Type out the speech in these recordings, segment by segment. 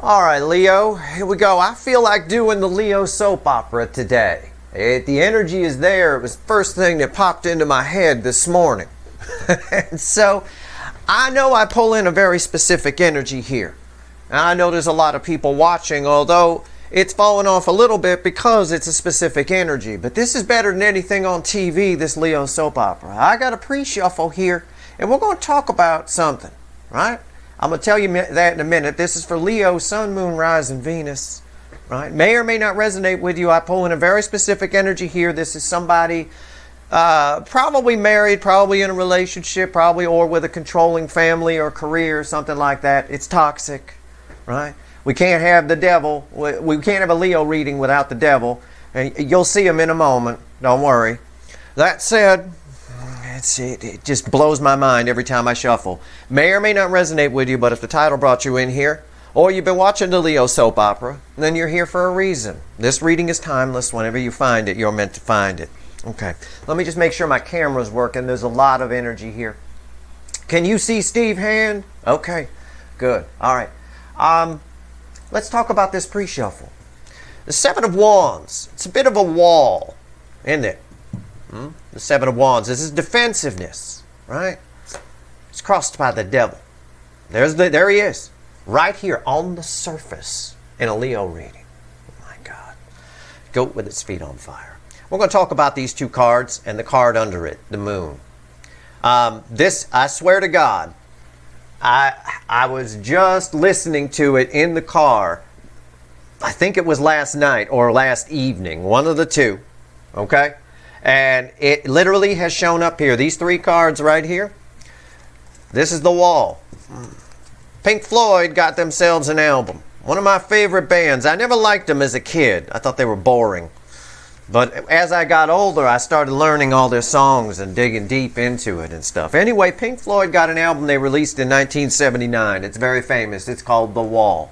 All right, Leo, here we go. I feel like doing the Leo soap opera today. The energy is there. It was the first thing that popped into my head this morning. And so I know I pull in a very specific energy here. And I know there's a lot of people watching, although it's fallen off a little bit because it's a specific energy. But this is better than anything on TV, this Leo soap opera. I got a pre-shuffle here, and we're going to talk about something, right? I'm going to tell you that in a minute. This is for Leo, Sun, Moon, Rising, Venus, right? May or may not resonate with you. I pull in a very specific energy here. This is somebody probably married, probably in a relationship, probably or with a controlling family or career, something like that. It's toxic, right? We can't have the devil. We can't have a Leo reading without the devil. And you'll see him in a moment. Don't worry. That said, it just blows my mind every time I shuffle. May or may not resonate with you, but if the title brought you in here, or you've been watching the Leo soap opera, then you're here for a reason. This reading is timeless. Whenever you find it, you're meant to find it. Okay, let me just make sure my camera's working. There's a lot of energy here. Can you see Steve Hand? Okay, good. All right. Let's talk about this pre-shuffle. The Seven of Wands. It's a bit of a wall, isn't it? The Seven of Wands. This is defensiveness, right? It's crossed by the devil. There he is, right here on the surface in a Leo reading. Oh my God. Goat with its feet on fire. We're going to talk about these two cards and the card under it, the moon. This, I swear to God, I was just listening to it in the car. I think it was last night or last evening, one of the two, okay? And it literally has shown up here. These three cards right here. This is the wall. Pink Floyd got themselves an album. One of my favorite bands. I never liked them as a kid. I thought they were boring. But as I got older, I started learning all their songs and digging deep into it and stuff. Anyway, Pink Floyd got an album they released in 1979. It's very famous. It's called The Wall.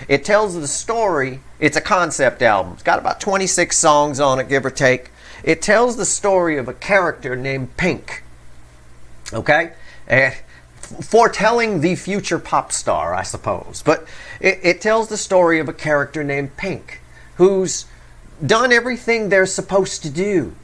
It tells the story. It's a concept album. It's got about 26 songs on it, give or take. It tells the story of a character named Pink, okay? And foretelling the future pop star, I suppose. But it tells the story of a character named Pink who's done everything they're supposed to do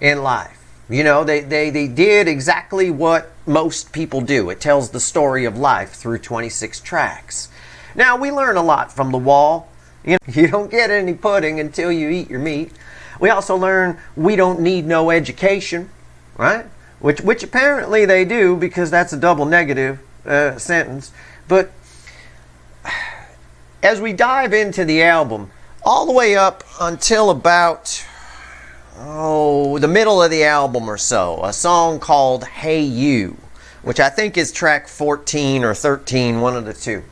in life. You know, they did exactly what most people do. It tells the story of life through 26 tracks. Now, we learn a lot from The Wall. You don't get any pudding until you eat your meat. We also learn we don't need no education, right? Which apparently they do, because that's a double negative sentence. But as we dive into the album, all the way up until about the middle of the album or so, a song called Hey You, which I think is track 14 or 13, one of the two.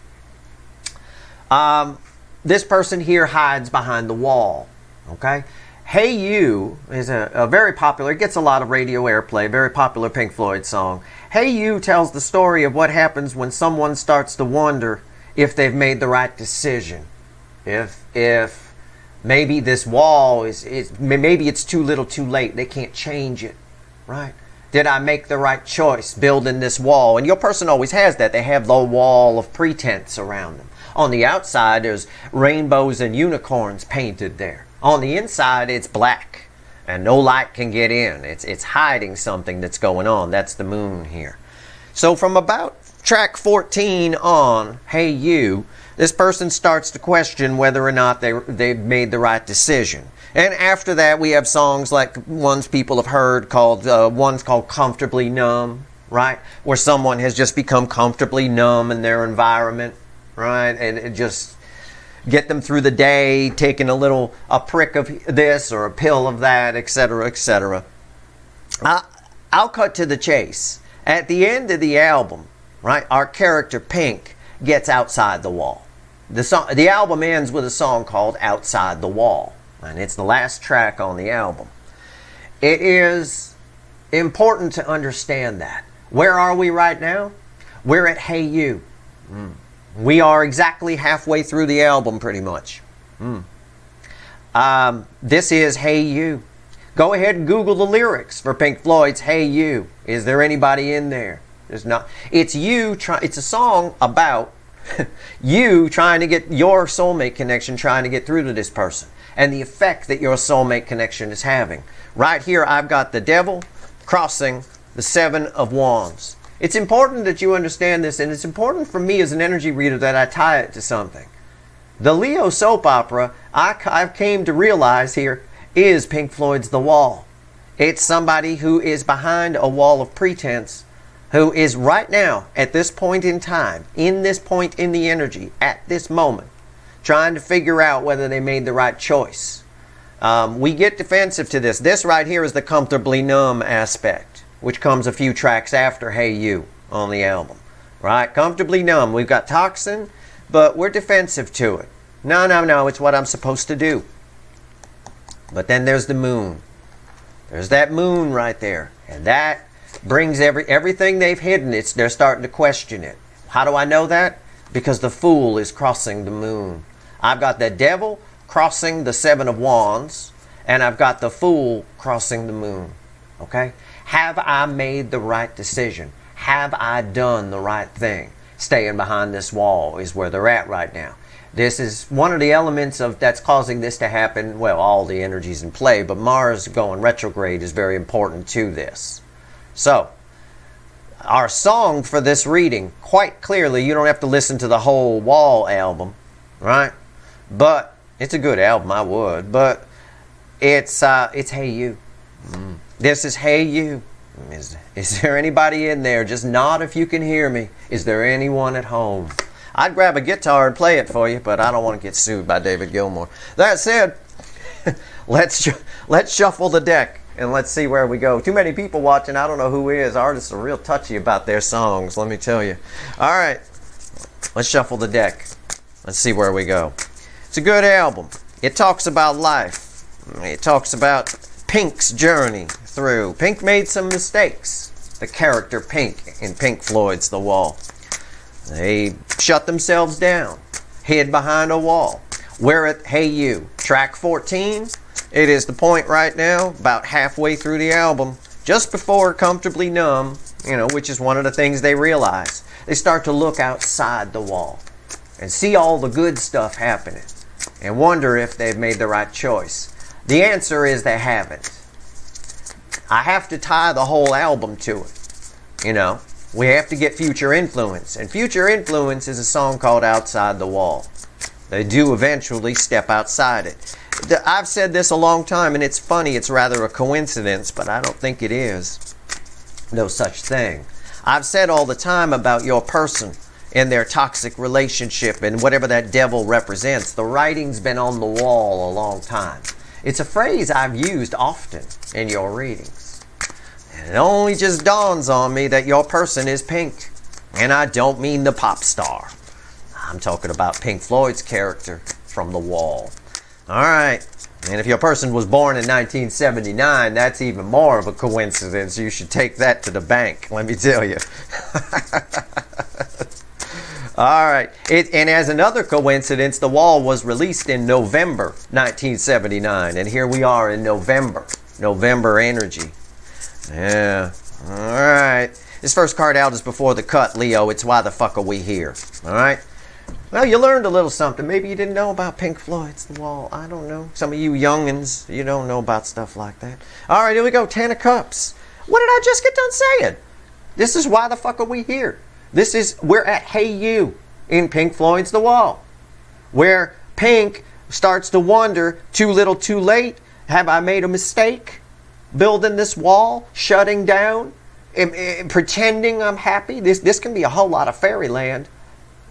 This person here hides behind the wall, okay? Hey You is a very popular, it gets a lot of radio airplay, very popular Pink Floyd song. Hey You tells the story of what happens when someone starts to wonder if they've made the right decision. If maybe this wall maybe it's too little too late, they can't change it, right? Did I make the right choice building this wall? And your person always has that. They have the wall of pretense around them. On the outside, there's rainbows and unicorns painted there. On the inside, it's black, and no light can get in. It's hiding something that's going on. That's the moon here. So from about track 14 on, Hey You, this person starts to question whether or not they've made the right decision. And after that, we have songs like ones people have heard called, one's called Comfortably Numb, right? Where someone has just become comfortably numb in their environment, right? And it just get them through the day, taking a prick of this or a pill of that, etc., etc. I'll cut to the chase. At the end of the album, right, our character Pink gets outside the wall. The album ends with a song called Outside the Wall, and it's the last track on the album. It is important to understand that. Where are we right now? We're at Hey You. We are exactly halfway through the album, pretty much. This is Hey You. Go ahead and Google the lyrics for Pink Floyd's Hey You. Is there anybody in there? There's not. It's you. It's a song about You trying to get your soulmate connection, trying to get through to this person, and the effect that your soulmate connection is having. Right here, I've got the devil crossing the Seven of Wands. It's important that you understand this, and it's important for me as an energy reader that I tie it to something. The Leo soap opera, I came to realize here, is Pink Floyd's The Wall. It's somebody who is behind a wall of pretense, who is right now, at this point in time, in this point in the energy, at this moment, trying to figure out whether they made the right choice. We get defensive to this. This right here is the comfortably numb aspect, which comes a few tracks after Hey You on the album. Right? Comfortably numb. We've got toxin, but we're defensive to it. No, it's what I'm supposed to do. But then there's the moon. There's that moon right there. And that brings everything they've hidden. They're starting to question it. How do I know that? Because the Fool is crossing the moon. I've got the devil crossing the Seven of Wands, and I've got the Fool crossing the moon. Okay? Have I made the right decision? Have I done the right thing? Staying behind this wall is where they're at right now. This is one of the elements that's causing this to happen. Well, all the energies in play, but Mars going retrograde is very important to this. So, our song for this reading, quite clearly, you don't have to listen to the whole Wall album, right? But it's a good album, I would. But it's Hey You. This is Hey You. Is there anybody in there? Just nod if you can hear me. Is there anyone at home? I'd grab a guitar and play it for you, but I don't want to get sued by David Gilmour. That said, let's shuffle the deck and let's see where we go. Too many people watching. I don't know who is. Artists are real touchy about their songs, let me tell you. All right, let's shuffle the deck. Let's see where we go. It's a good album. It talks about life. It talks about Pink's journey through. Pink made some mistakes. The character Pink in Pink Floyd's The Wall. They shut themselves down, hid behind a wall. We're at Hey You, track 14. It is the point right now, about halfway through the album, just before Comfortably Numb, which is one of the things they realize. They start to look outside the wall and see all the good stuff happening and wonder if they've made the right choice. The answer is they haven't. I have to tie the whole album to it, We have to get Future Influence. And Future Influence is a song called Outside the Wall. They do eventually step outside it. I've said this a long time, and it's funny. It's rather a coincidence, but I don't think it is. No such thing. I've said all the time about your person and their toxic relationship and whatever that devil represents. The writing's been on the wall a long time. It's a phrase I've used often in your readings. It only just dawns on me that your person is Pink. And I don't mean the pop star. I'm talking about Pink Floyd's character from The Wall. Alright. And if your person was born in 1979, that's even more of a coincidence. You should take that to the bank, let me tell you. Alright. And as another coincidence, The Wall was released in November 1979. And here we are in November. November energy. Yeah. Alright. This first card out is before the cut, Leo. It's Why the Fuck Are We Here? Alright? Well, you learned a little something. Maybe you didn't know about Pink Floyd's The Wall. I don't know. Some of you youngins, you don't know about stuff like that. Alright, here we go. 10 of Cups. What did I just get done saying? This is Why the Fuck Are We Here? We're at Hey You in Pink Floyd's The Wall. Where Pink starts to wonder, too little, too late. Have I made a mistake? Building this wall, shutting down, pretending I'm happy. This can be a whole lot of fairyland,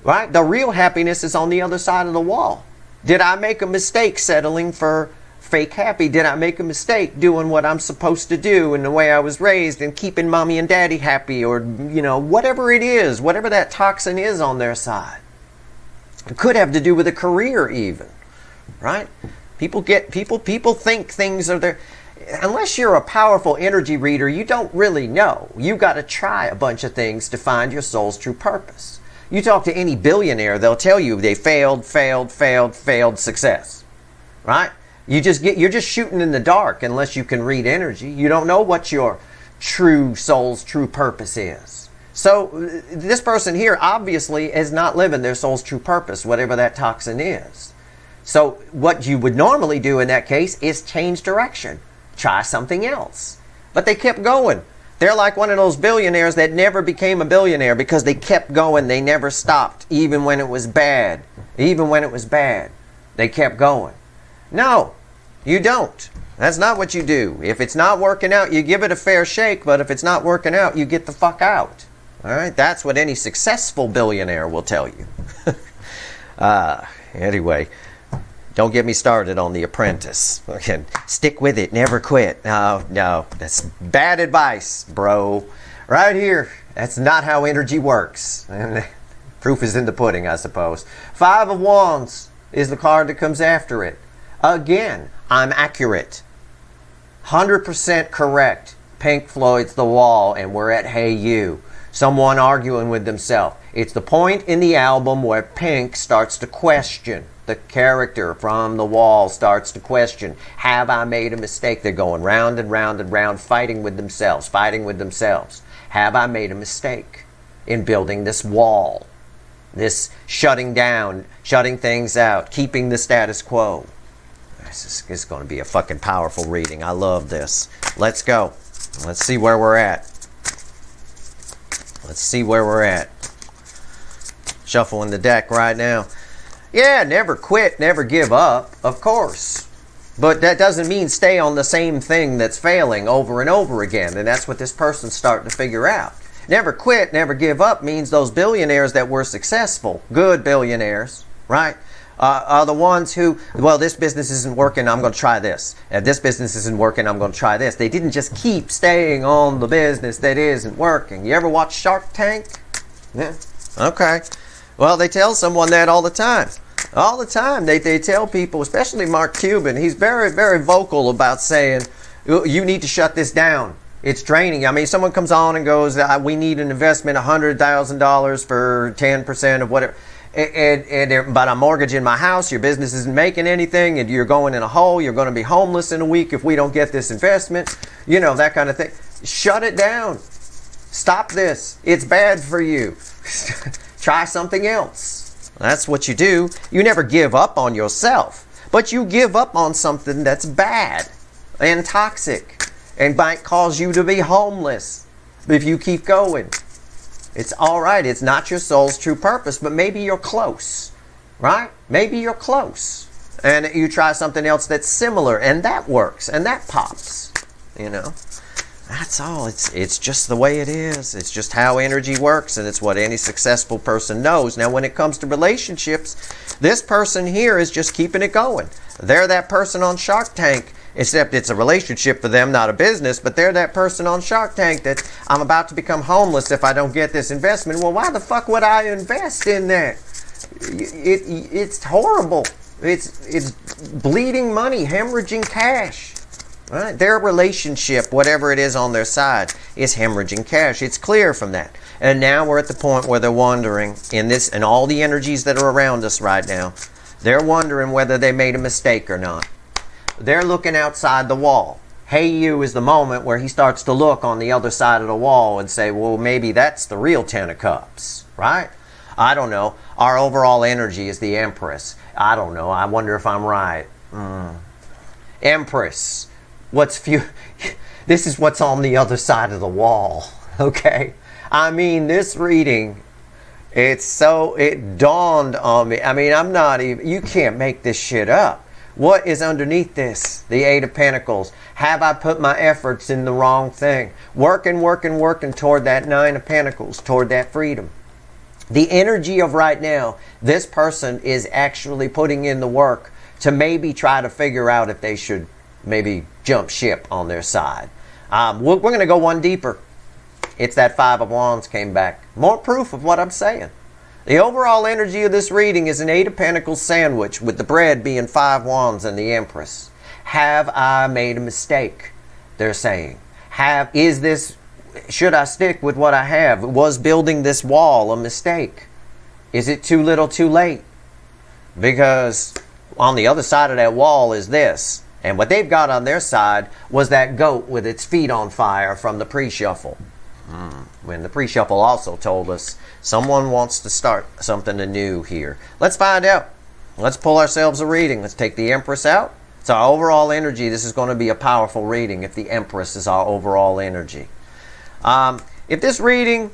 right? The real happiness is on the other side of the wall. Did I make a mistake settling for fake happy? Did I make a mistake doing what I'm supposed to do in the way I was raised and keeping mommy and daddy happy, or whatever it is, whatever that toxin is on their side? It could have to do with a career even, right? People think things are there. Unless you're a powerful energy reader, you don't really know. You got to try a bunch of things to find your soul's true purpose. You talk to any billionaire, they'll tell you they failed success. Right? You're just shooting in the dark unless you can read energy. You don't know what your true soul's true purpose is. So this person here obviously is not living their soul's true purpose, whatever that toxin is. So what you would normally do in that case is change direction. Try something else. But they kept going. They're like one of those billionaires that never became a billionaire because they kept going. They never stopped, even when it was bad. Even when it was bad, they kept going. No, you don't. That's not what you do. If it's not working out, you give it a fair shake. But if it's not working out, you get the fuck out. All right? That's what any successful billionaire will tell you. Anyway. Don't get me started on The Apprentice. Okay. Stick with it. Never quit. No, that's bad advice, bro. Right here. That's not how energy works. And proof is in the pudding, I suppose. 5 of Wands is the card that comes after it. Again, I'm accurate. 100% correct. Pink Floyd's The Wall, and we're at Hey You. Someone arguing with themselves. It's the point in the album where Pink starts to question. The character from The Wall starts to question, have I made a mistake? They're going round and round and round, fighting with themselves, fighting with themselves. Have I made a mistake in building this wall? This shutting down, shutting things out, keeping the status quo. This is going to be a fucking powerful reading. I love this. Let's go. Let's see where we're at. Let's see where we're at. Shuffling the deck right now. Yeah, never quit, never give up, of course. But that doesn't mean stay on the same thing that's failing over and over again. And that's what this person's starting to figure out. Never quit, never give up means those billionaires that were successful, good billionaires, right, are the ones who, well, this business isn't working, I'm going to try this. This business isn't working, I'm going to try this. They didn't just keep staying on the business that isn't working. You ever watch Shark Tank? Yeah. Okay. Well, they tell someone that all the time. All the time. They tell people, especially Mark Cuban, he's very, very vocal about saying, you need to shut this down. It's draining. I mean, someone comes on and goes, we need an investment, $100,000 for 10% of whatever. But I'm mortgaging my house, your business isn't making anything, and you're going in a hole, you're going to be homeless in a week if we don't get this investment. You know, that kind of thing. Shut it down. Stop this. It's bad for you. Try something else. That's what you do. You never give up on yourself, but you give up on something that's bad and toxic and might cause you to be homeless if you keep going. It's all right. It's not your soul's true purpose, but maybe you're close, right? Maybe you're close. And you try something else that's similar, and that works, and that pops, you know. That's all. It's just the way it is. It's just how energy works, and it's what any successful person knows. Now, when it comes to relationships, this person here is just keeping it going. They're that person on Shark Tank, except it's a relationship for them, not a business, but they're that person on Shark Tank that I'm about to become homeless if I don't get this investment. Well, why the fuck would I invest in that? It's horrible. It's bleeding money, hemorrhaging cash. Right? Their relationship, whatever it is on their side, is hemorrhaging cash. It's clear from that. And now we're at the point where they're wondering, in this and all the energies that are around us right now, they're wondering whether they made a mistake or not. They're looking outside the wall. Hey You is the moment where he starts to look on the other side of the wall and say, well, maybe that's the real Ten of Cups, right? I don't know. Our overall energy is the Empress. I don't know. I wonder if I'm right. Empress. This is what's on the other side of the wall, okay? I mean, this reading, it dawned on me. I mean, you can't make this shit up. What is underneath this? The Eight of Pentacles. Have I put my efforts in the wrong thing? Working toward that Nine of Pentacles, toward that freedom. The energy of right now, this person is actually putting in the work to maybe try to figure out if they should maybe jump ship on their side. We're going to go one deeper. It's that Five of Wands came back. More proof of what I'm saying. The overall energy of this reading is an Eight of Pentacles sandwich with the bread being 5 Wands and the Empress. Have I made a mistake? They're saying. Should I stick with what I have? Was building this wall a mistake? Is it too little too late? Because on the other side of that wall is this. And what they've got on their side was that goat with its feet on fire from the pre-shuffle. When the pre-shuffle also told us someone wants to start something anew here. Let's find out. Let's pull ourselves a reading. Let's take the Empress out. It's our overall energy. This is going to be a powerful reading if the Empress is our overall energy. If this reading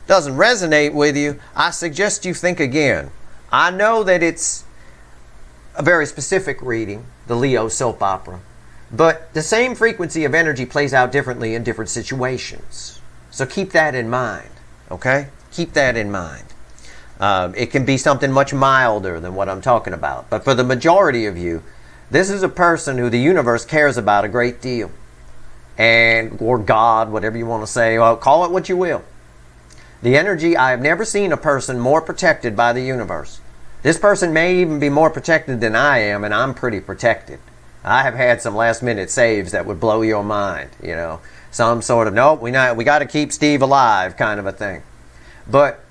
doesn't resonate with you, I suggest you think again. I know that it's a very specific reading, the Leo soap opera, but the same frequency of energy plays out differently in different situations. So keep that in mind, okay? Keep that in mind. It can be something much milder than what I'm talking about. But for the majority of you, this is a person who the universe cares about a great deal. Or God, whatever you want to say. Well, call it what you will. The energy, I have never seen a person more protected by the universe. This person may even be more protected than I am, and I'm pretty protected. I have had some last minute saves that would blow your mind, you know. Some sort of, nope, we got to keep Steve alive kind of a thing. But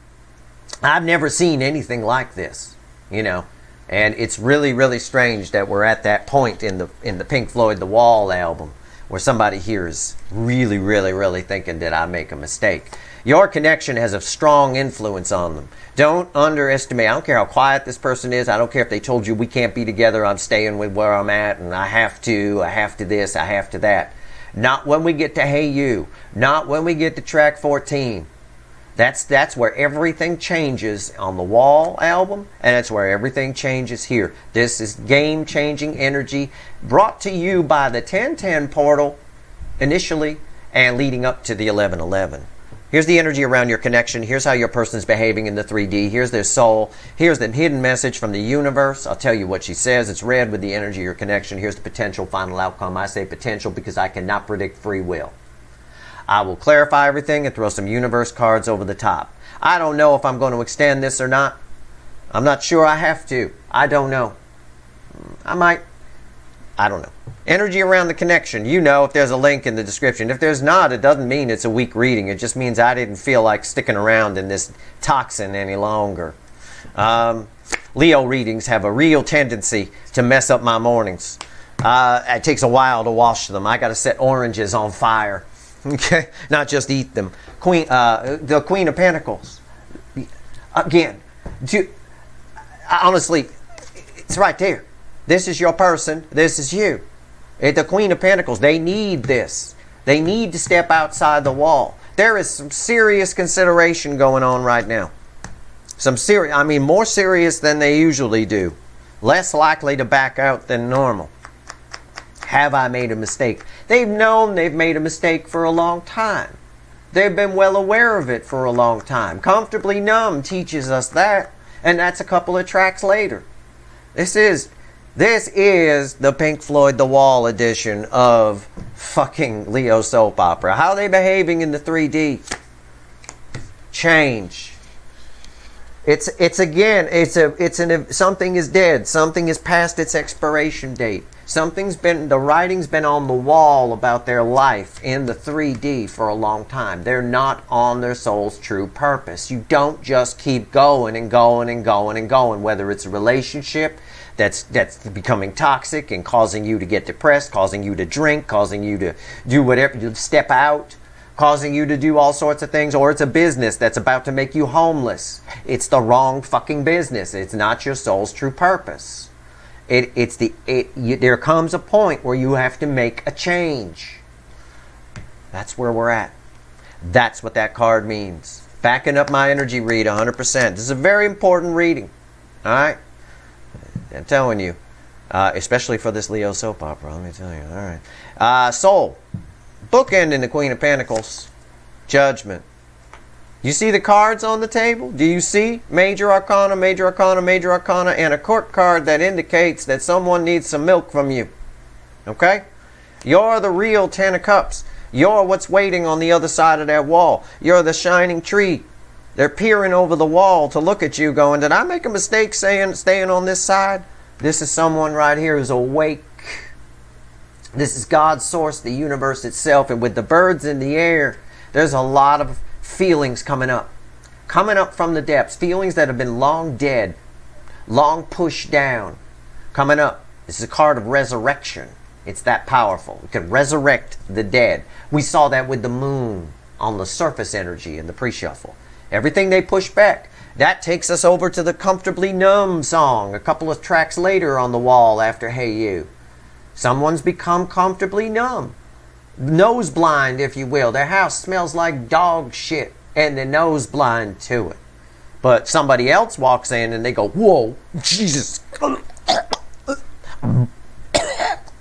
I've never seen anything like this, you know. And it's really, really strange that we're at that point in the Pink Floyd The Wall album where somebody here is really, really, really thinking, did I make a mistake? Your connection has a strong influence on them. Don't underestimate. I don't care how quiet this person is. I don't care if they told you we can't be together. I'm staying with where I'm at and I have to this, I have to that. Not when we get to Hey You. Not when we get to track 14. That's where everything changes on the Wall album, and that's where everything changes here. This is game-changing energy brought to you by the 1010 portal initially and leading up to the 1111. Here's the energy around your connection. Here's how your person's behaving in the 3D. Here's their soul. Here's the hidden message from the universe. I'll tell you what she says. It's red with the energy of your connection. Here's the potential final outcome. I say potential because I cannot predict free will. I will clarify everything and throw some universe cards over the top. I don't know if I'm going to extend this or not. I'm not sure I have to. I don't know. I might. I don't know. Energy around the connection. You know if there's a link in the description. If there's not, it doesn't mean it's a weak reading. It just means I didn't feel like sticking around in this toxin any longer. Leo readings have a real tendency to mess up my mornings. It takes a while to wash them. I got to set oranges on fire. Okay, not just eat them. The Queen of Pentacles. Again, honestly, it's right there. This is your person. This is you. The Queen of Pentacles. They need this. They need to step outside the wall. There is some serious consideration going on right now. More serious than they usually do. Less likely to back out than normal. Have I made a mistake? They've known they've made a mistake for a long time. They've been well aware of it for a long time. Comfortably Numb teaches us that, and that's a couple of tracks later. This is the Pink Floyd The Wall edition of fucking Leo soap opera. How are they behaving in the 3D? Change. Something is dead. Something is past its expiration date. The writing's been on the wall about their life in the 3D for a long time. They're not on their soul's true purpose. You don't just keep going and going and going and going, whether it's a relationship that's becoming toxic and causing you to get depressed, causing you to drink, causing you to do whatever, you step out, causing you to do all sorts of things, or it's a business that's about to make you homeless. It's the wrong fucking business. It's not your soul's true purpose. There comes a point where you have to make a change. That's where we're at. That's what that card means. Backing up my energy read 100%. This is a very important reading. All right? I'm telling you. Especially for this Leo soap opera, let me tell you. All right. Soul. Bookend in the Queen of Pentacles. Judgment. You see the cards on the table? Do you see Major Arcana, Major Arcana, Major Arcana, and a court card that indicates that someone needs some milk from you? Okay? You're the real 10 of Cups. You're what's waiting on the other side of that wall. You're the shining tree. They're peering over the wall to look at you going, did I make a mistake staying on this side? This is someone right here who's awake. This is God's source, the universe itself. And with the birds in the air, there's a lot of feelings coming up from the depths, feelings that have been long dead, long pushed down, coming up. This is a card of resurrection. It's that powerful. It can resurrect the dead. We saw that with the moon. on the surface energy in the pre-shuffle. Everything they push back. That takes us over to the Comfortably Numb song, a couple of tracks later on the wall after Hey You. Someone's become comfortably numb. Nose blind, if you will. Their house smells like dog shit, and they're nose blind to it. But somebody else walks in and they go, whoa, Jesus.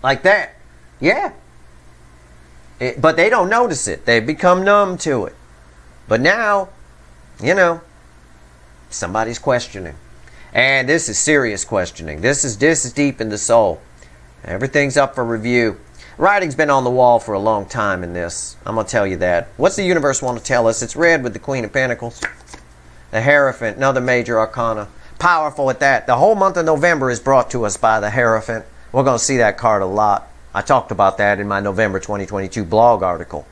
Like that. Yeah. But they don't notice it. They become numb to it. But now, somebody's questioning. And this is serious questioning. This is deep in the soul. Everything's up for review. Writing's been on the wall for a long time in this. I'm going to tell you that. What's the universe want to tell us? It's red with the Queen of Pentacles. The Hierophant, another major arcana. Powerful at that. The whole month of November is brought to us by the Hierophant. We're going to see that card a lot. I talked about that in my November 2022 blog article.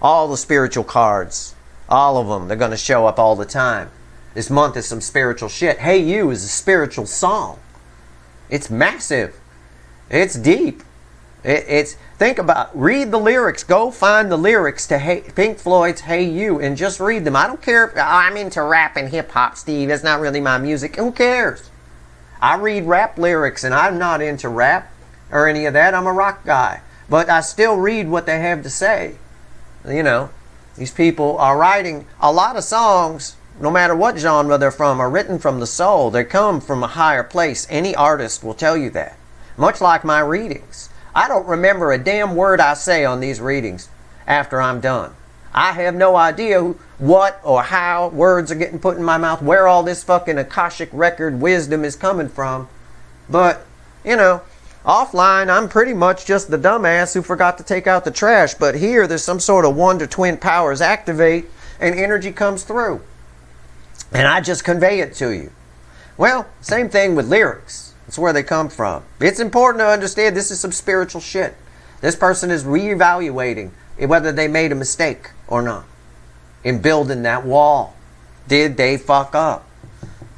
All the spiritual cards. All of them. They're going to show up all the time. This month is some spiritual shit. Hey You is a spiritual song. It's massive. It's deep. Think about, read the lyrics. Go find the lyrics to Pink Floyd's Hey You and just read them. I don't care if I'm into rap and hip hop, Steve. That's not really my music. Who cares? I read rap lyrics and I'm not into rap or any of that. I'm a rock guy. But I still read what they have to say. These people are writing a lot of songs, no matter what genre they're from, are written from the soul. They come from a higher place. Any artist will tell you that. Much like my readings. I don't remember a damn word I say on these readings after I'm done. I have no idea what or how words are getting put in my mouth, where all this fucking Akashic record wisdom is coming from. But, offline, I'm pretty much just the dumbass who forgot to take out the trash. But here, there's some sort of wonder twin powers activate and energy comes through. And I just convey it to you. Well, same thing with lyrics. That's where they come from. It's important to understand this is some spiritual shit. This person is reevaluating whether they made a mistake or not in building that wall. Did they fuck up?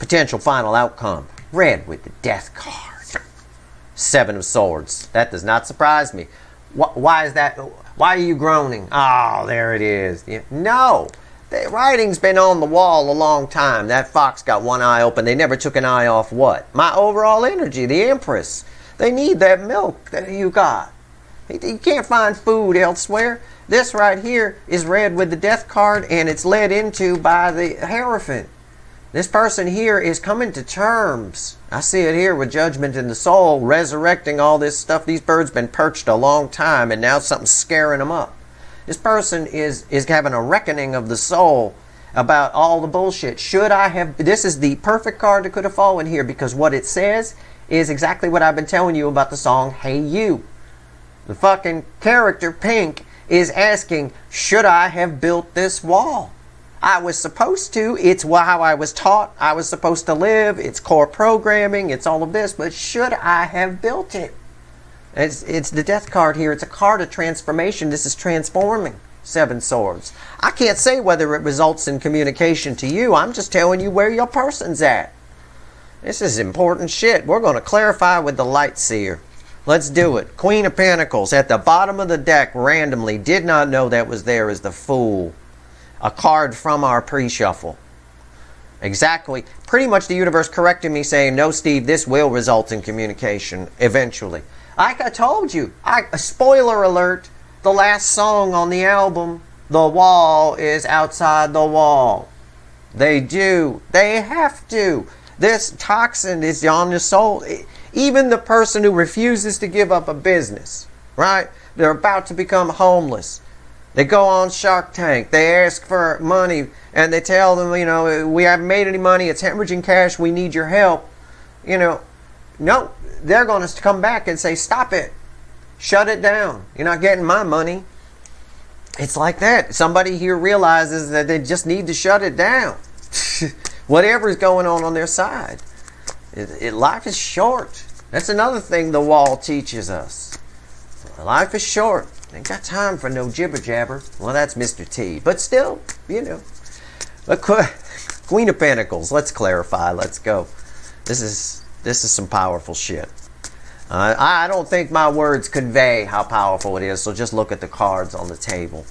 Potential final outcome. Red with the Death card. 7 of Swords. That does not surprise me. Why is that? Why are you groaning? Oh, there it is. No. The writing's been on the wall a long time. That fox got one eye open. They never took an eye off what? My overall energy, the Empress. They need that milk that you got. You can't find food elsewhere. This right here is red with the Death card, and it's led into by the Hierophant. This person here is coming to terms. I see it here with Judgment in the Soul, resurrecting all this stuff. These birds been perched a long time, and now something's scaring them up. This person is having a reckoning of the soul about all the bullshit. This is the perfect card that could have fallen here, because what it says is exactly what I've been telling you about the song Hey You. The fucking character, Pink, is asking, should I have built this wall? I was supposed to. It's how I was taught I was supposed to live. It's core programming. It's all of this. But should I have built it? It's the Death card here. It's a card of transformation. This is transforming. 7 Swords. I can't say whether it results in communication to you. I'm just telling you where your person's at. This is important shit. We're going to clarify with the Light Seer. Let's do it. Queen of Pentacles at the bottom of the deck randomly. Did not know that was there as the Fool. A card from our pre-shuffle. Exactly. Pretty much the universe corrected me saying, no, Steve, this will result in communication eventually. Like I told you, spoiler alert, the last song on the album, The Wall, is outside the wall. They do. They have to. This toxin is on the soul. Even the person who refuses to give up a business, right? They're about to become homeless. They go on Shark Tank. They ask for money, and they tell them, we haven't made any money. It's hemorrhaging cash. We need your help. No. They're going to come back and say, stop it. Shut it down. You're not getting my money. It's like that. Somebody here realizes that they just need to shut it down. Whatever's going on their side. Life is short. That's another thing the wall teaches us. Life is short. Ain't got time for no jibber jabber. Well, that's Mr. T. But still, Queen of Pentacles. Let's clarify. Let's go. This is some powerful shit. I don't think my words convey how powerful it is, so just look at the cards on the table.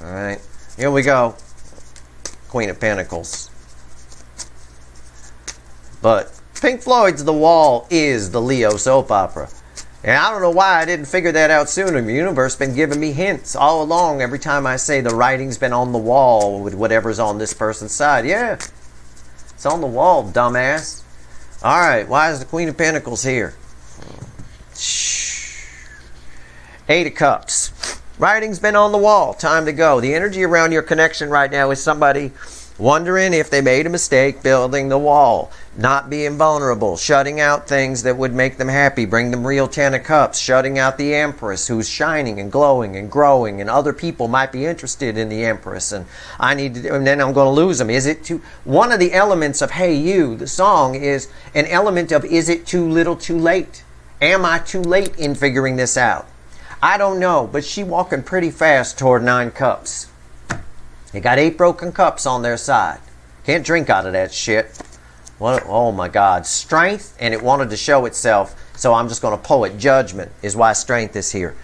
All right? Here we go. Queen of Pentacles. But Pink Floyd's The Wall is the Leo soap opera. And I don't know why I didn't figure that out sooner. The universe been giving me hints all along. Every time I say the writing's been on the wall with whatever's on this person's side. Yeah, it's on the wall, dumbass. All right, why is the Queen of Pentacles here? Shh. Eight of Cups. Writing's been on the wall. Time to go. The energy around your connection right now is somebody wondering if they made a mistake building the wall, not being vulnerable, shutting out things that would make them happy, bring them real 10 of Cups, shutting out the Empress who's shining and glowing and growing, and other people might be interested in the Empress, and and then I'm going to lose them. Is it too? One of the elements of Hey You, the song, is an element of is it too little too late? Am I too late in figuring this out? I don't know, but she walking pretty fast toward 9 Cups. They got 8 broken cups on their side. Can't drink out of that shit. What? Oh my God. Strength, and it wanted to show itself, so I'm just going to pull it. Judgment is why strength is here.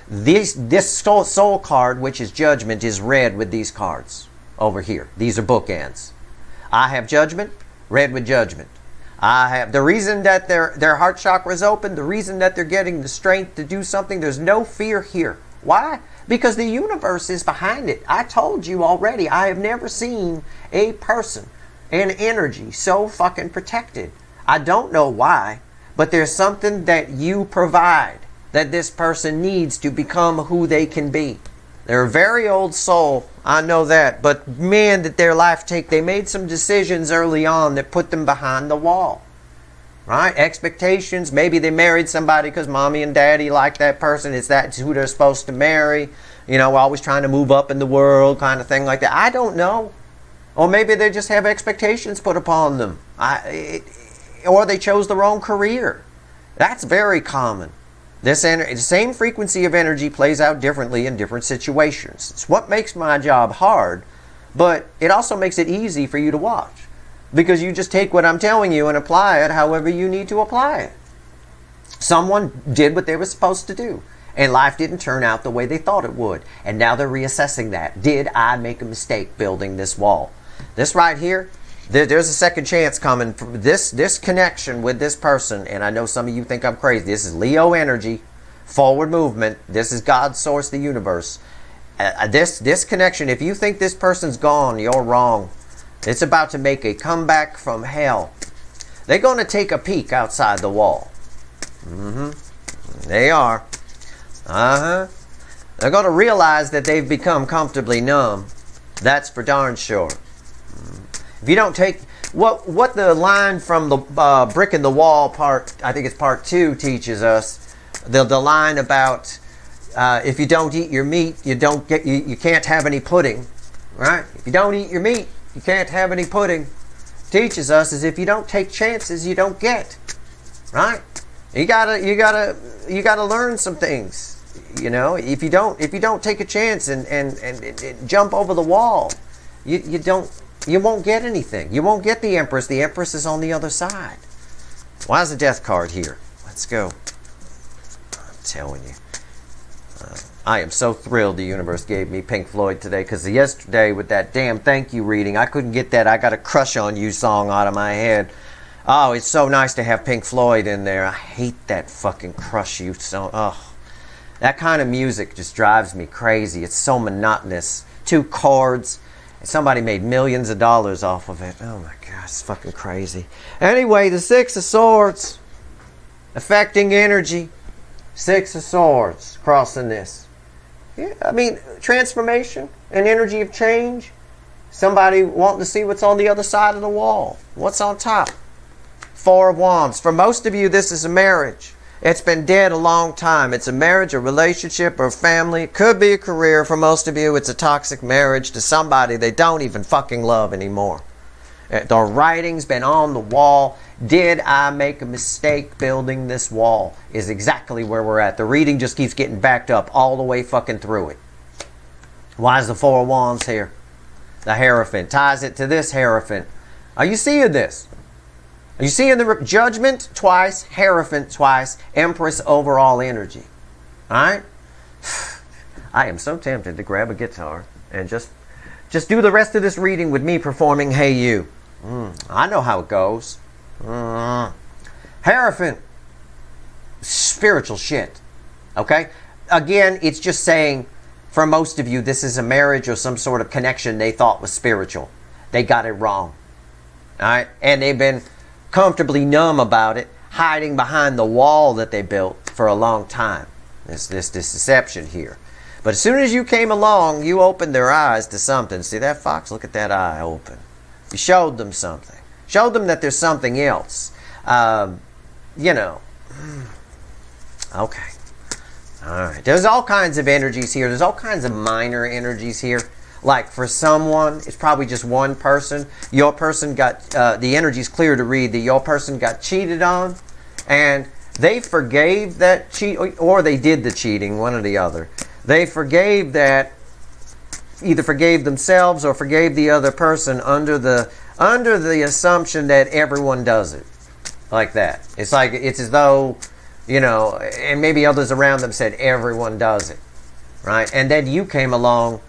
This soul card, which is judgment, is red with these cards over here. These are bookends. I have judgment, red with judgment. I have the reason that their heart chakra is open, the reason that they're getting the strength to do something, there's no fear here. Why? Because the universe is behind it. I told you already, I have never seen a person, an energy so fucking protected. I don't know why, but there's something that you provide that this person needs to become who they can be. They're a very old soul, I know that, but man, did their life they made some decisions early on that put them behind the wall. Right? Expectations. Maybe they married somebody because mommy and daddy like that person. That's who they're supposed to marry. You know, always trying to move up in the world, kind of thing like that. I don't know. Or maybe they just have expectations put upon them. Or they chose the wrong career. That's very common. The same frequency of energy plays out differently in different situations. It's what makes my job hard, but it also makes it easy for you to watch. Because you just take what I'm telling you and apply it however you need to apply it. Someone did what they were supposed to do, and life didn't turn out the way they thought it would. And now they're reassessing that. Did I make a mistake building this wall? This right here, there's a second chance coming. This connection with this person, and I know some of you think I'm crazy. This is Leo energy, forward movement. This is God's source, the universe. This connection, if you think this person's gone, you're wrong. It's about to make a comeback from hell. They're going to take a peek outside the wall. They are. They're going to realize that they've become comfortably numb. That's for darn sure. If you don't take... What the line from the brick in the wall part, I think it's part 2, teaches us, the line about if you don't eat your meat, you can't have any pudding. Right? If you don't eat your meat, you can't have any pudding. Teaches us is if you don't take chances, you don't get. Right? You gotta learn some things. You know, if you don't take a chance and jump over the wall, you won't get anything. You won't get the Empress. The Empress is on the other side. Why is the Death card here? Let's go. I'm telling you. I am so thrilled the universe gave me Pink Floyd today, because yesterday with that damn thank you reading, I couldn't get that I Got a Crush on You song out of my head. Oh, it's so nice to have Pink Floyd in there. I hate that fucking Crush You song. Oh, that kind of music just drives me crazy. It's so monotonous. 2 chords. Somebody made millions of dollars off of it. Oh my God, it's fucking crazy. Anyway, the 6 of Swords. Affecting energy. 6 of Swords crossing this. Yeah, I mean, transformation and energy of change. Somebody wanting to see what's on the other side of the wall. What's on top? 4 of Wands. For most of you, this is a marriage. It's been dead a long time. It's a marriage, a relationship, or a family. It could be a career. For most of you, it's a toxic marriage to somebody they don't even fucking love anymore. The writing's been on the wall. Did I make a mistake building this wall? Is exactly where we're at. The reading just keeps getting backed up all the way fucking through it. Why is the 4 of Wands here? The Hierophant ties it to this Hierophant. Are you seeing this? Are you seeing the Judgment twice, Hierophant twice, Empress overall energy? Alright? I am so tempted to grab a guitar and just Just do the rest of this reading with me performing Hey You. I know how it goes. Hierophant. Spiritual shit. Okay? Again, it's just saying, for most of you, this is a marriage or some sort of connection they thought was spiritual. They got it wrong. Alright? And they've been comfortably numb about it, hiding behind the wall that they built for a long time. This deception here. But as soon as you came along, you opened their eyes to something. See that, Fox? Look at that eye open. You showed them something. Showed them that there's something else. You know. Okay. Alright. There's all kinds of energies here. There's all kinds of minor energies here. Like for someone, it's probably just one person. Your person got, the energy's clear to read that your person got cheated on. And they forgave that cheat, or they did the cheating, one or the other. They forgave that, either forgave themselves or forgave the other person under the assumption that everyone does it. Like that. It's like, it's as though, you know, and maybe others around them said everyone does it. Right? And then you came along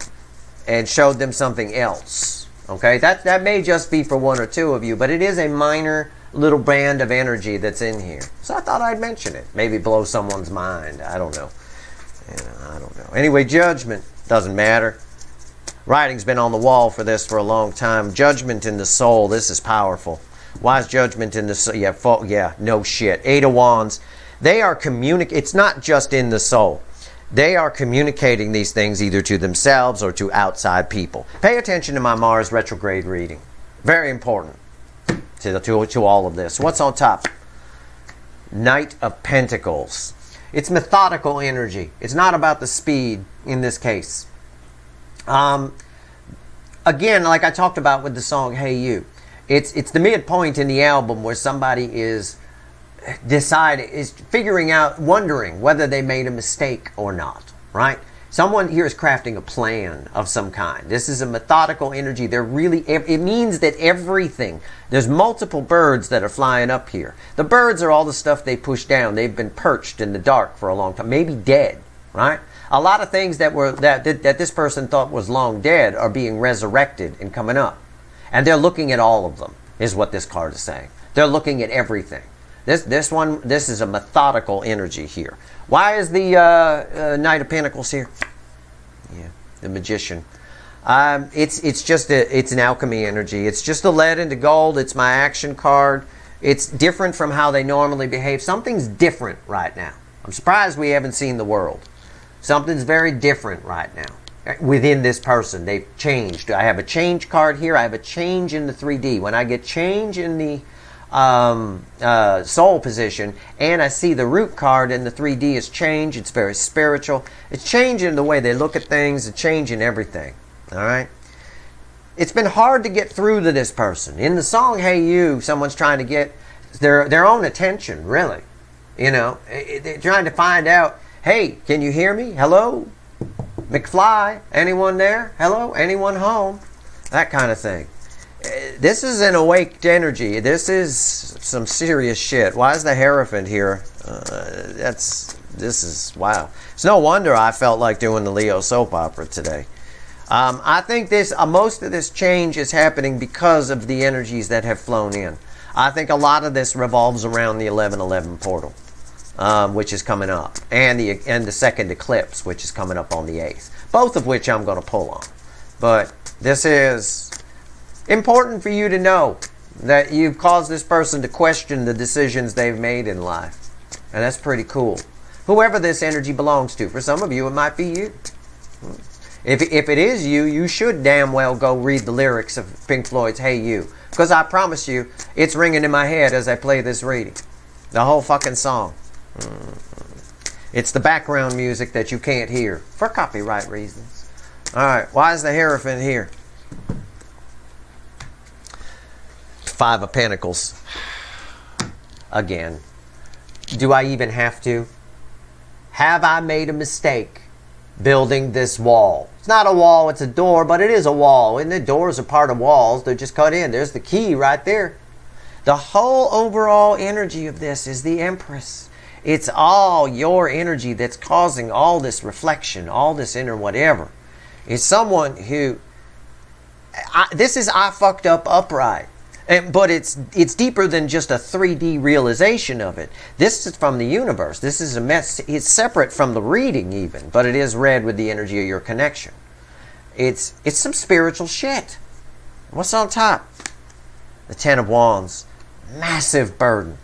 and showed them something else. Okay? That may just be for one or two of you, but it is a minor little band of energy that's in here. So I thought I'd mention it. Maybe blow someone's mind. I don't know. I don't know. Anyway, judgment doesn't matter. Writing's been on the wall for this for a long time. Judgment in the soul. This is powerful. Why is judgment in the soul? Yeah, no shit. 8 of Wands. They are it's not just in the soul. They are communicating these things either to themselves or to outside people. Pay attention to my Mars retrograde reading. Very important to all of this. What's on top? Knight of Pentacles. It's methodical energy. It's not about the speed in this case. Again, like I talked about with the song Hey You, it's the midpoint in the album where somebody is figuring out, wondering whether they made a mistake or not, right? Someone here is crafting a plan of some kind. This is a methodical energy. It means that everything, there's multiple birds that are flying up here. The birds are all the stuff they push down. They've been perched in the dark for a long time, maybe dead, right? A lot of things that this person thought was long dead are being resurrected and coming up. And they're looking at all of them, is what this card is saying. They're looking at everything. This is a methodical energy here. Why is the Knight of Pentacles here? Yeah, the Magician. It's an alchemy energy. It's just a lead into gold. It's my action card. It's different from how they normally behave. Something's different right now. I'm surprised we haven't seen the world. Something's very different right now. Within this person, they've changed. I have a change card here. I have a change in the 3D. When I get change in the soul position, and I see the root card in the 3D is change. It's very spiritual. It's changing the way they look at things. It's changing everything. All right. It's been hard to get through to this person. In the song Hey You, someone's trying to get their own attention, really. You know, they're trying to find out, hey, can you hear me? Hello? McFly? Anyone there? Hello? Anyone home? That kind of thing. This is an awaked energy. This is some serious shit. Why is the Hierophant here? This is, wow. It's no wonder I felt like doing the Leo soap opera today. I think most of this change is happening because of the energies that have flown in. I think a lot of this revolves around the 11/11 portal, which is coming up, and the second eclipse, which is coming up on the 8th. Both of which I'm going to pull on. But this is important for you to know that you've caused this person to question the decisions they've made in life. And that's pretty cool. Whoever this energy belongs to. For some of you, it might be you. If it is you, you should damn well go read the lyrics of Pink Floyd's Hey You. Because I promise you, it's ringing in my head as I play this reading. The whole fucking song. It's the background music that you can't hear. For copyright reasons. Alright, why is the Hierophant here? 5 of Pentacles. Again. Do I even have to? Have I made a mistake building this wall? It's not a wall, it's a door, but it is a wall. And the doors are part of walls. They're just cut in. There's the key right there. The whole overall energy of this is the Empress. It's all your energy that's causing all this reflection, all this inner whatever. It's someone who This is I fucked up upright. But it's deeper than just a 3D realization of it. This is from the universe. This is a mess. It's separate from the reading even, but it is read with the energy of your connection. It's some spiritual shit. What's on top? The Ten of Wands. Massive burden.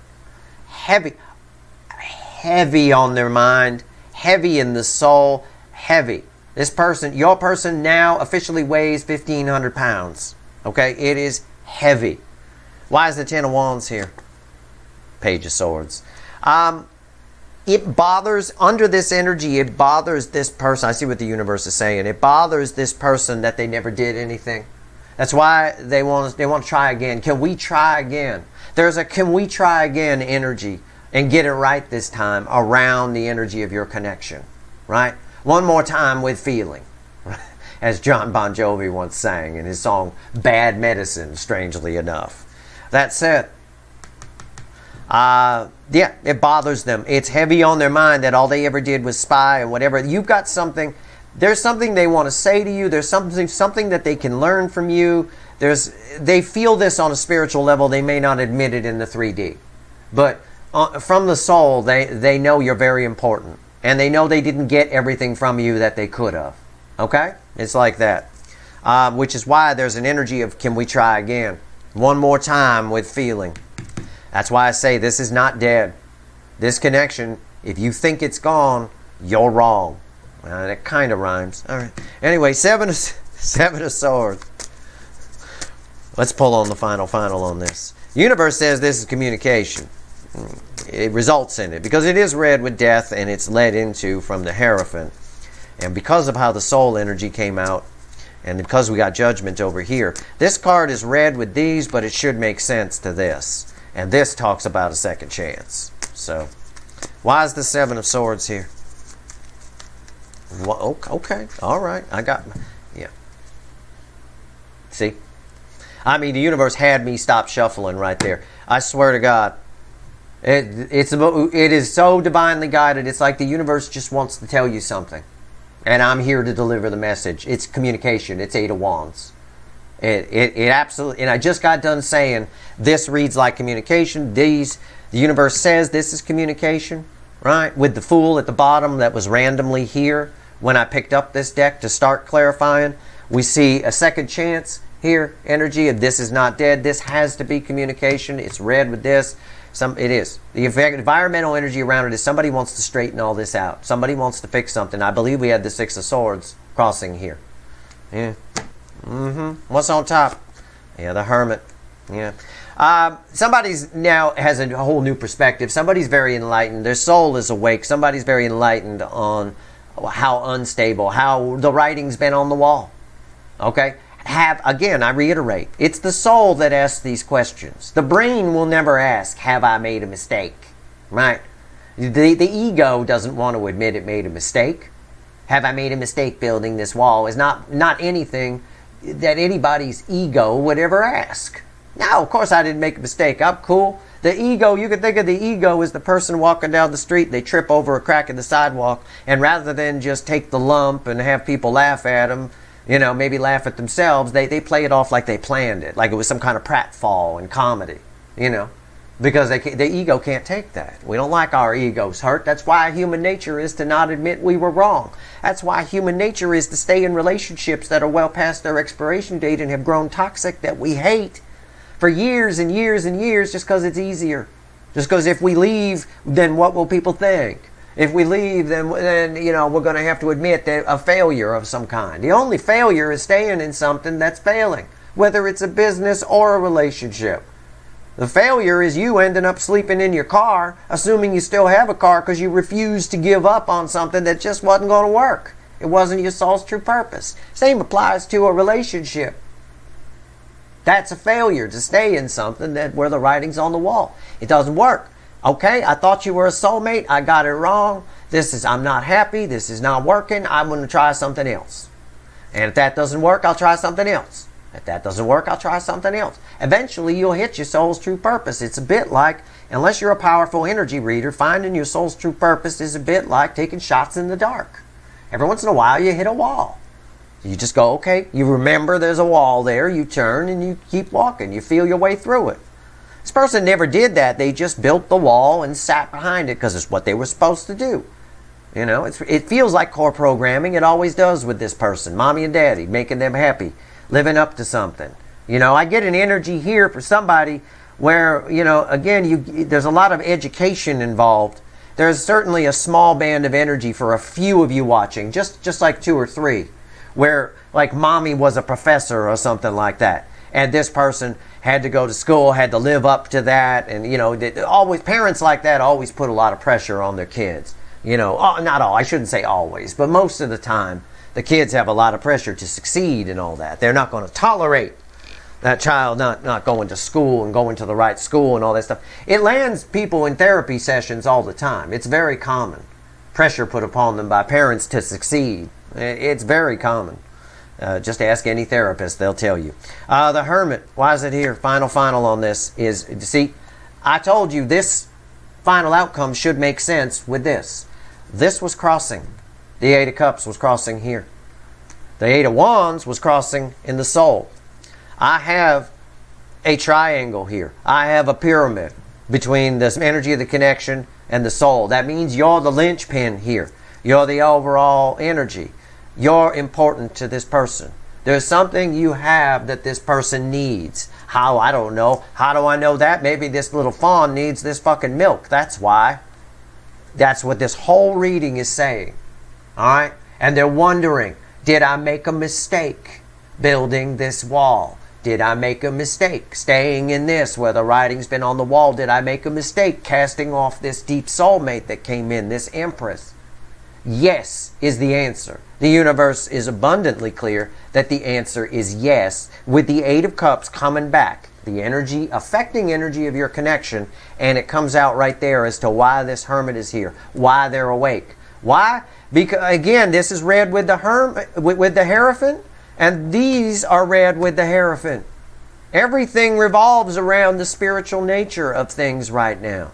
Heavy on their mind. Heavy in the soul. Heavy. This person, your person now officially weighs 1,500 pounds. Okay? It is heavy. Why is the Ten of Wands here? Page of Swords. It bothers, under this energy, it bothers this person. I see what the universe is saying. It bothers this person that they never did anything. That's why they want to try again. Can we try again? There's a can we try again energy and get it right this time around the energy of your connection. Right? One more time with feeling. As John Bon Jovi once sang in his song Bad Medicine, strangely enough. That said, yeah, it bothers them. It's heavy on their mind that all they ever did was spy and whatever. You've got something, there's something they want to say to you. There's something that they can learn from you. They feel this on a spiritual level. They may not admit it in the 3D. But from the soul, they know you're very important. And they know they didn't get everything from you that they could have. Okay? It's like that. Which is why there's an energy of can we try again? One more time with feeling. That's why I say this is not dead. This connection, if you think it's gone, you're wrong. That kind of rhymes. All right. Anyway, seven of Swords. Let's pull on the final on this. The universe says this is communication. It results in it because it is read with death and it's led into from the Hierophant. And because of how the soul energy came out, and because we got judgment over here, this card is read with these, but it should make sense to this. And this talks about a second chance. So, why is the Seven of Swords here? Well, okay, all right, yeah. See? I mean, the universe had me stop shuffling right there. I swear to God. It is so divinely guided. It's like the universe just wants to tell you something. And I'm here to deliver the message. It's communication. It's Eight of Wands. It absolutely, and I just got done saying this reads like communication. The universe says this is communication, right? With the Fool at the bottom that was randomly here when I picked up this deck to start clarifying. We see a second chance here, energy of this is not dead. This has to be communication. It's read with this. It is. The environmental energy around it is somebody wants to straighten all this out. Somebody wants to fix something. I believe we had the Six of Swords crossing here. Yeah. What's on top? Yeah, the Hermit. Yeah. Somebody's now has a whole new perspective. Somebody's very enlightened. Their soul is awake. Somebody's very enlightened on how unstable, how the writing's been on the wall. Okay? Again, I reiterate, it's the soul that asks these questions. The brain will never ask, have I made a mistake? Right? The ego doesn't want to admit it made a mistake. Have I made a mistake building this wall is not anything that anybody's ego would ever ask. No, of course I didn't make a mistake. I'm cool. The ego, you can think of the ego as the person walking down the street, they trip over a crack in the sidewalk, and rather than just take the lump and have people laugh at them, maybe laugh at themselves, they play it off like they planned it, like it was some kind of pratfall in comedy, because the ego can't take that. We don't like our egos hurt. That's why human nature is to not admit we were wrong. That's why human nature is to stay in relationships that are well past their expiration date and have grown toxic that we hate for years and years and years just because it's easier. Just because if we leave, then what will people think? If we leave, then we're going to have to admit that a failure of some kind. The only failure is staying in something that's failing, whether it's a business or a relationship. The failure is you ending up sleeping in your car, assuming you still have a car because you refused to give up on something that just wasn't going to work. It wasn't your soul's true purpose. Same applies to a relationship. That's a failure, to stay in something where the writing's on the wall. It doesn't work. Okay, I thought you were a soulmate. I got it wrong. I'm not happy. This is not working. I'm going to try something else. And if that doesn't work, I'll try something else. If that doesn't work, I'll try something else. Eventually, you'll hit your soul's true purpose. It's a bit like, unless you're a powerful energy reader, finding your soul's true purpose is a bit like taking shots in the dark. Every once in a while, you hit a wall. You just go, okay, you remember there's a wall there, you turn and you keep walking, you feel your way through it. This person never did that. They just built the wall and sat behind it because it's what they were supposed to do. You know, it feels like core programming. It always does with this person, mommy and daddy, making them happy, living up to something. You know, I get an energy here for somebody where, you know, again, there's a lot of education involved. There's certainly a small band of energy for a few of you watching, just like 2 or 3, where like mommy was a professor or something like that. And this person had to go to school, had to live up to that. And, you know, always parents like that always put a lot of pressure on their kids. You know, not all, I shouldn't say always, but most of the time, the kids have a lot of pressure to succeed and all that. They're not going to tolerate that child not going to school and going to the right school and all that stuff. It lands people in therapy sessions all the time. It's very common. Pressure put upon them by parents to succeed. It's very common. Just ask any therapist, they'll tell you. The Hermit, why is it here? Final on this is, see, I told you this final outcome should make sense with this. This was crossing. The 8 of Cups was crossing here. The 8 of Wands was crossing in the soul. I have a triangle here. I have a pyramid between this energy of the connection and the soul. That means you're the linchpin here. You're the overall energy. You're important to this person. There's something you have that this person needs. How? I don't know. How do I know that? Maybe this little fawn needs this fucking milk. That's why. That's what this whole reading is saying. Alright? And they're wondering, did I make a mistake building this wall? Did I make a mistake staying in this where the writing's been on the wall? Did I make a mistake casting off this deep soulmate that came in, this Empress? Yes is the answer. The universe is abundantly clear that the answer is yes, with the 8 of Cups coming back. The energy, affecting energy of your connection, and it comes out right there as to why this Hermit is here, why they're awake. Why? Because, again, this is read with the with the Hierophant, and these are read with the Hierophant. Everything revolves around the spiritual nature of things right now.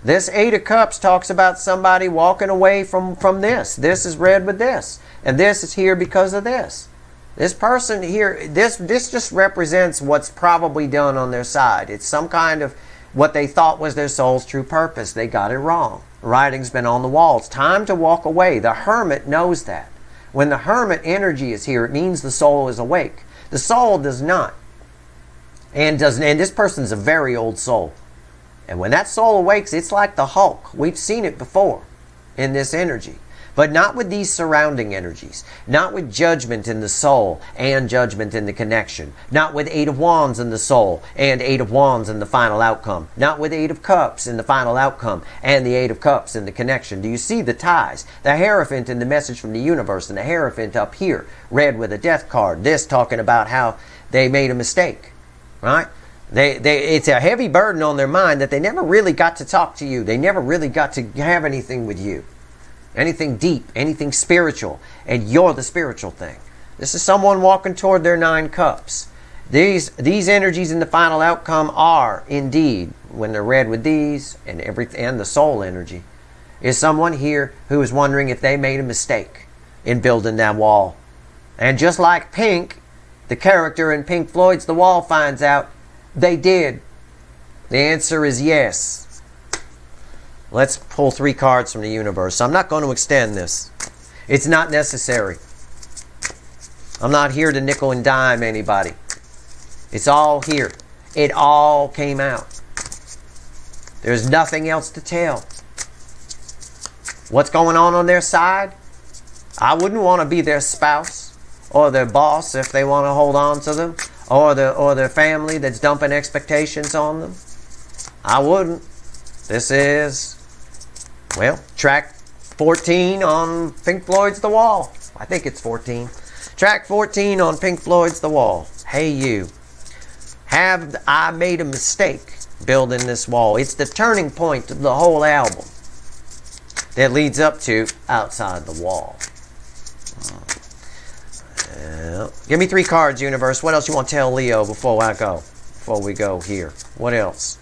This 8 of Cups talks about somebody walking away from this. This is read with this. And this is here because of this. This person here, this just represents what's probably done on their side. It's some kind of what they thought was their soul's true purpose. They got it wrong. The writing's been on the wall. It's time to walk away. The Hermit knows that. When the Hermit energy is here, it means the soul is awake. The soul does not. And this person's a very old soul. And when that soul awakes, it's like the Hulk. We've seen it before in this energy. But not with these surrounding energies. Not with judgment in the soul and judgment in the connection. Not with 8 of Wands in the soul and 8 of Wands in the final outcome. Not with 8 of Cups in the final outcome and the 8 of Cups in the connection. Do you see the ties? The Hierophant in the message from the universe and the Hierophant up here, read with a death card. This talking about how they made a mistake. Right? It's a heavy burden on their mind that they never really got to talk to you. They never really got to have anything with you. Anything deep, anything spiritual. And you're the spiritual thing. This is someone walking toward their 9 cups. These energies in the final outcome are indeed, when they're read with these and the soul energy, is someone here who is wondering if they made a mistake in building that wall. And just like Pink, the character in Pink Floyd's The Wall finds out, they did. The answer is yes. Let's pull 3 cards from the universe. I'm not going to extend this. It's not necessary. I'm not here to nickel and dime anybody. It's all here. It all came out. There's nothing else to tell. What's going on their side? I wouldn't want to be their spouse or their boss if they want to hold on to them, or their family that's dumping expectations on them. I wouldn't. This is, well, track 14 on Pink Floyd's The Wall. I think it's 14. Track 14 on Pink Floyd's The Wall. Hey you, have I made a mistake building this wall? It's the turning point of the whole album that leads up to Outside the Wall. Give me 3 cards, universe. What else you want to tell Leo before we go here? What else?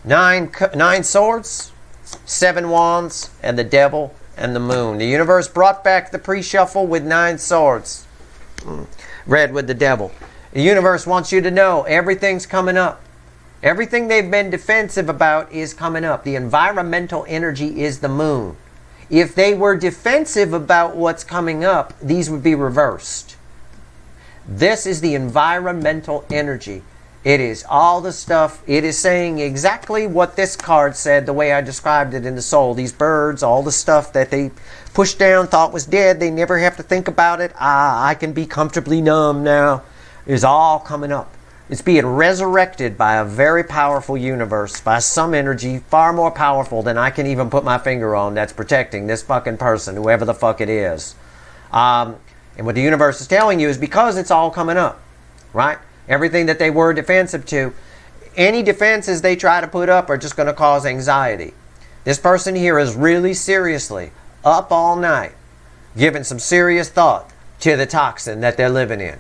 9 swords, 7 wands, and the devil and the moon. The universe brought back the pre-shuffle with 9 swords. Red with the devil. The universe wants you to know everything's coming up. Everything they've been defensive about is coming up. The environmental energy is the moon. If they were defensive about what's coming up, these would be reversed. This is the environmental energy. It is all the stuff. It is saying exactly what this card said, the way I described it in the soul. These birds, all the stuff that they pushed down, thought was dead. They never have to think about it. I can be comfortably numb now. Is all coming up. It's being resurrected by a very powerful universe, by some energy far more powerful than I can even put my finger on, that's protecting this fucking person, whoever the fuck it is. And what the universe is telling you is because it's all coming up, right? Everything that they were defensive to, any defenses they try to put up are just going to cause anxiety. This person here is really seriously up all night, giving some serious thought to the toxin that they're living in.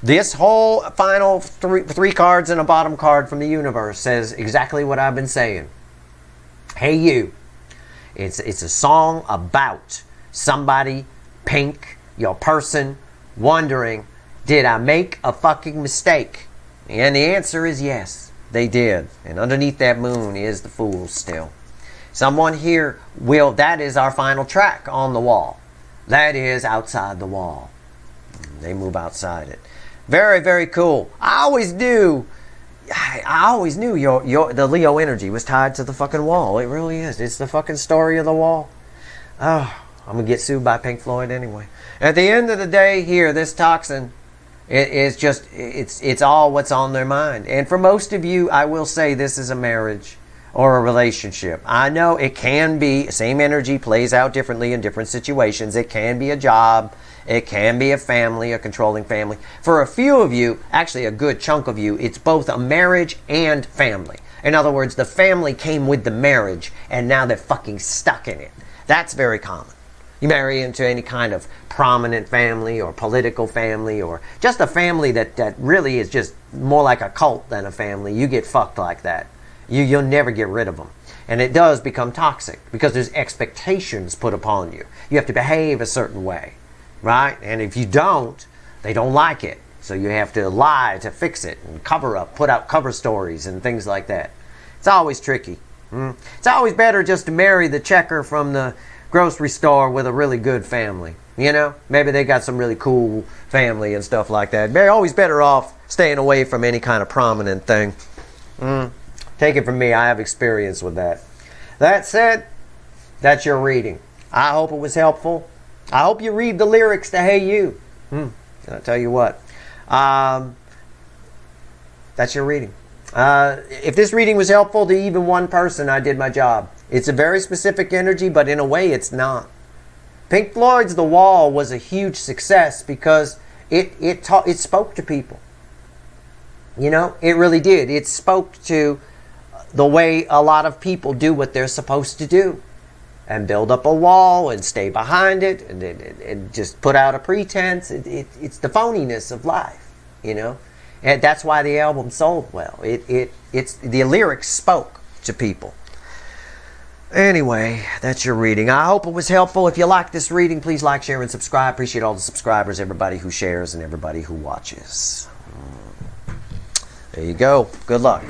This whole final three cards and a bottom card from the universe says exactly what I've been saying. Hey you. It's a song about somebody, pink, your person, wondering, did I make a fucking mistake? And the answer is yes, they did. And underneath that moon is the Fool still. Someone here will, that is our final track on the wall. That is outside the wall. They move outside it. Very, very cool. I always knew the Leo energy was tied to the fucking wall. It really is. It's the fucking story of the wall. Oh, I'm going to get sued by Pink Floyd anyway. At the end of the day here, this toxin, it's all what's on their mind. And for most of you, I will say this is a marriage or a relationship. I know it can be, same energy plays out differently in different situations. It can be a job. It can be a family, a controlling family. For a few of you, actually a good chunk of you, it's both a marriage and family. In other words, the family came with the marriage and now they're fucking stuck in it. That's very common. You marry into any kind of prominent family or political family or just a family that really is just more like a cult than a family. You get fucked like that. You'll never get rid of them. And it does become toxic because there's expectations put upon you. You have to behave a certain way. Right? And if you don't, they don't like it. So you have to lie to fix it and cover up, put out cover stories and things like that. It's always tricky. It's always better just to marry the checker from the grocery store with a really good family. You know? Maybe they got some really cool family and stuff like that. They're always better off staying away from any kind of prominent thing. Take it from me, I have experience with that. That said, that's your reading. I hope it was helpful. I hope you read the lyrics to Hey You. I'll tell you what. That's your reading. If this reading was helpful to even one person, I did my job. It's a very specific energy, but in a way it's not. Pink Floyd's The Wall was a huge success because it spoke to people. You know, it really did. It spoke to the way a lot of people do what they're supposed to do. And build up a wall and stay behind it and just put out a pretense. It's the phoniness of life, you know. And that's why the album sold well. It's the lyrics spoke to people. Anyway, that's your reading. I hope it was helpful. If you like this reading, please like, share, and subscribe. Appreciate all the subscribers, everybody who shares, and everybody who watches. There you go. Good luck.